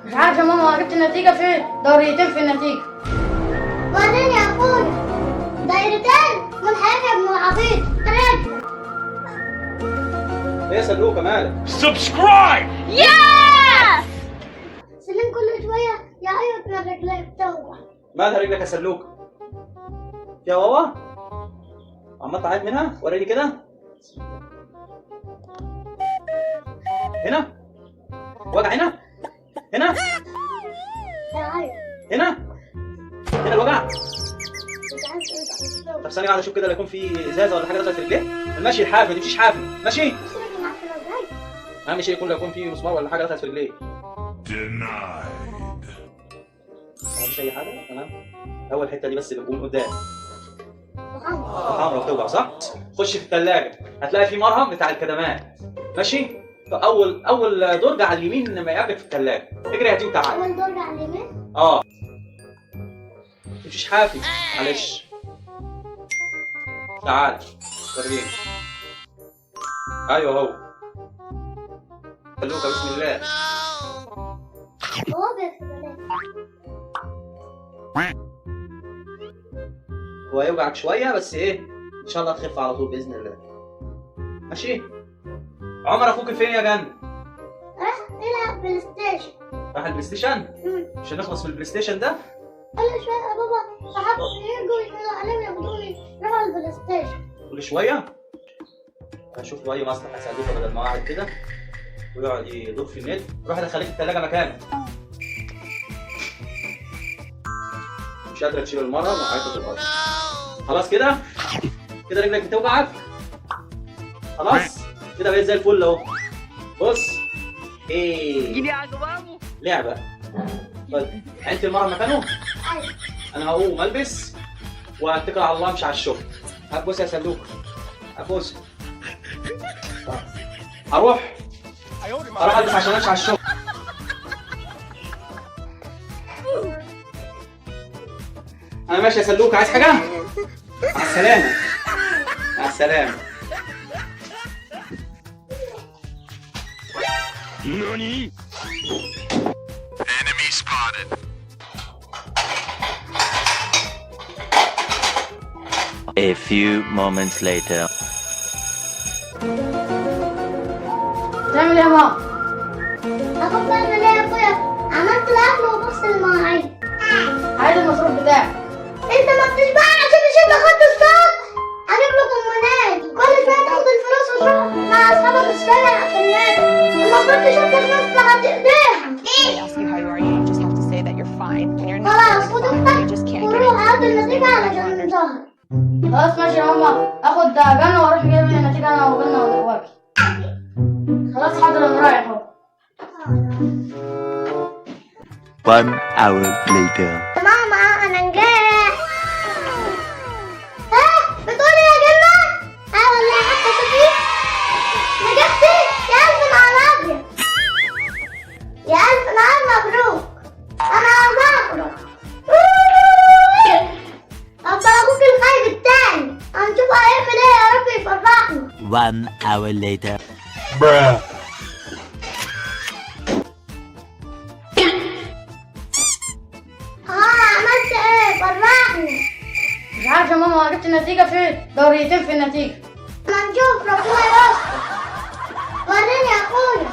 مش عارف يا ماما، جبت النتيجة في دوريتين في النتيجة. وريني يا اخويا. دايرتين منحرفة ابن العبيط. رد. ايه يا سلوكه مالك؟ Subscribe! سلم كل شوية يعيط من رجليه بتوجع. مالها رجلك يا سلوكه؟ يا بابا عمال تعيط منها؟ وريني كده. هنا وجع هنا هنا يعيط. هنا هنا الوجع. مش عارف ايه. طب ثانيه واحده اشوف كده لا يكون في ازازه ولا حاجه دخلت في رجليه. المشي الحافي ما تمشيش حافي ماشي. اهم شيء يكون لا يكون في مسمار ولا حاجه دخلت في رجليه. Denied. مفيش اي حاجه تمام. اول حته دي بس بتكون قدام محمد. حمرا بتوجع صح؟ خش في الثلاجه هتلاقي في مرهم بتاع الكدمات ماشي. اول درج على اليمين لما يقابلك في الثلاجه اجري هاتيه وتعالى. اول درجة على اليمين. مفيش حافي معلش. تعال وريني. ايوه هو سلوكه بسم الله. هو بيغسل. هو يوجعك شويه بس ايه ان شاء الله تخف على طول باذن الله ماشي. عمر اخوك فين يا جن؟ راح يلعب بلاي ستيشن. راح البلاي ستيشن؟ مش هنخلص من البلاي ستيشن ده؟ كل شوية يا بابا صحابه يجوا يقولوا عليهم ياخدوني روحوا البلاي ستيشن. كل شويه هشوف له اي مصلحه سلوكه بدل ما قاعد كده ويقعد يدور في النت. روح ادخليك الثلاجه مكانك. مش قادره تشيل المره وقعدت الارض. خلاص كده كده رجلك بتوجعك خلاص كده بقيت زي الفل اهو. بص ايه لعبه. طيب انت المره مكانه انا هقوم البس واتكل على الله امشي على الشغل. هتبص يا سلوك هتبص. اروح البس عشان امشي على الشغل. انا ماشي يا سلوك عايز حاجه؟ مع السلامه. مع السلامه. NANI? Enemy spotted. A few moments later. تعمل ايه يا ماما؟ اخد بعمل ايه يا اخويا؟ عملت الاكل وبغسل المواعين. عايز المصروف بتاعي. انت ما بتشبعش عشان تشد خط الصوت. هجيب لكم مناد. كل شويه تاخد الفلوس وتروح مع اصحابك تشتغل في النادي. المفروض تشوف الناس لحد ايديها. They ask you how you are, you just have to say that you're fine. When you're not, خلاص feeling خد fine, you اختك just can't get وروح into هات the النتيجه علشان ظهر. خلاص ماشي يا ماما، اخد جنة واروح اجيب النتيجة انا وجنة واخواتي. خلاص حاضر انا رايح اهو. 1 hour later. ماما انا نجحت. ها بتقولي يا جنة؟ اه والله حتى شوفي نجحتي. يا الف نهار ابيض. يا الف نهار مبروك. انا هزعلك. ابقى اخوك الخايب التاني هنشوف هيعمل ايه يا رب يفرحنا. 1 hour later. Bruh. عملت ايه فرحني. مش عارف يا ماما، جبت النتيجة في دوريتين في النتيجة. ما نشوف ربنا يستر. وريني يا اخويا.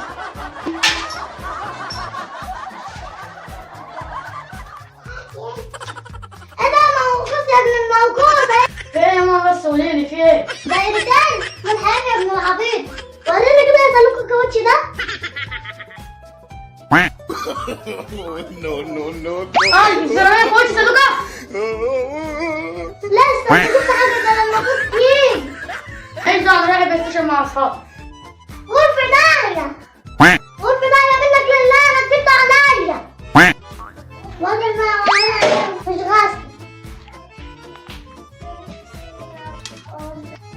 ايه ده موقوف يا ابن الموقوف. في ايه يا ماما بس قوليلي في ايه؟ دايرتين منحرفة يا ابن العبيط. وريني كده يا سلوك الكاوتش ده. No. اه الزراير كوتش سلوكة. لسه شفت حاجة ده لما كنت يجي. انت انا رايح بلاي ستيشن مع اصحابي. غرفة داهية. غرفة داهية منك لله. نكدت عليا. واجل ما عليا مش غسل.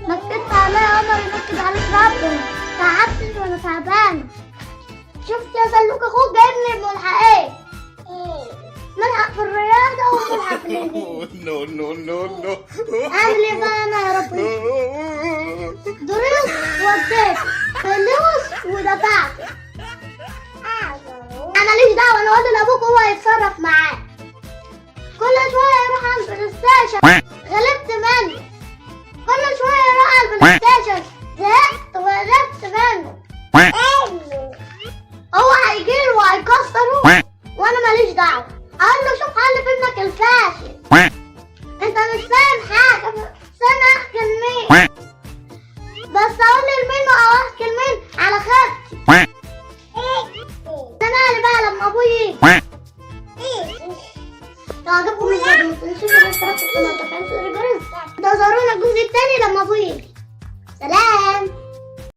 نكدت عليا عمر ينكد عليك ربنا. تعبت وانا تعبانة. شفت يا سلوك اخوك جايبني بملحقين. ملحق في الرياضة وملحق في الانجليزي. No. اعمل ايه بقى انا يا ربي؟ دروس وديت فلوس ودفعت. انا ماليش دعوة. انا قول لابوك هو يتصرف معاه. كل شويه يروح على البلاي ستيشن، غلبت منه. كل شويه يروح على البلاي ستيشن